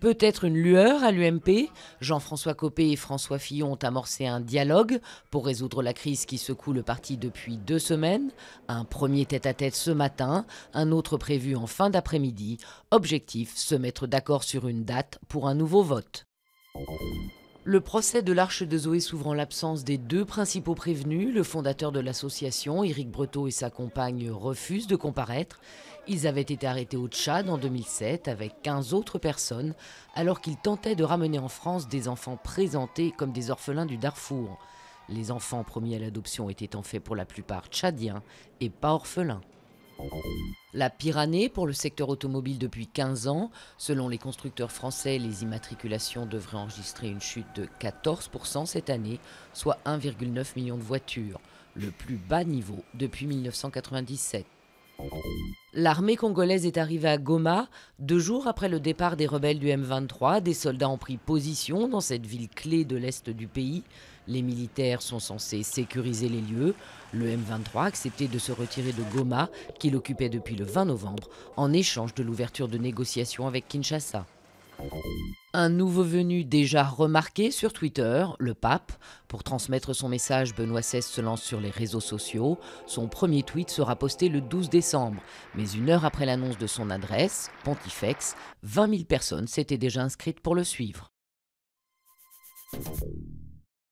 Peut-être une lueur à l'UMP. Jean-François Copé et François Fillon ont amorcé un dialogue pour résoudre la crise qui secoue le parti depuis 2 semaines. Un premier tête-à-tête ce matin, un autre prévu en fin d'après-midi. Objectif, se mettre d'accord sur une date pour un nouveau vote. Le procès de l'Arche de Zoé s'ouvre en l'absence des 2 principaux prévenus. Le fondateur de l'association, Éric Breteau, et sa compagne refusent de comparaître. Ils avaient été arrêtés au Tchad en 2007 avec 15 autres personnes alors qu'ils tentaient de ramener en France des enfants présentés comme des orphelins du Darfour. Les enfants promis à l'adoption étaient en fait pour la plupart tchadiens et pas orphelins. La pire année pour le secteur automobile depuis 15 ans. Selon les constructeurs français, les immatriculations devraient enregistrer une chute de 14% cette année, soit 1,9 million de voitures, le plus bas niveau depuis 1997. L'armée congolaise est arrivée à Goma 2 jours après le départ des rebelles du M23. Des soldats ont pris position dans cette ville clé de l'est du pays. Les militaires sont censés sécuriser les lieux. Le M23 a accepté de se retirer de Goma, qu'il occupait depuis le 20 novembre, en échange de l'ouverture de négociations avec Kinshasa. Un nouveau venu déjà remarqué sur Twitter, le pape. Pour transmettre son message, Benoît XVI se lance sur les réseaux sociaux. Son premier tweet sera posté le 12 décembre. Mais 1 heure après l'annonce de son adresse, Pontifex, 20 000 personnes s'étaient déjà inscrites pour le suivre.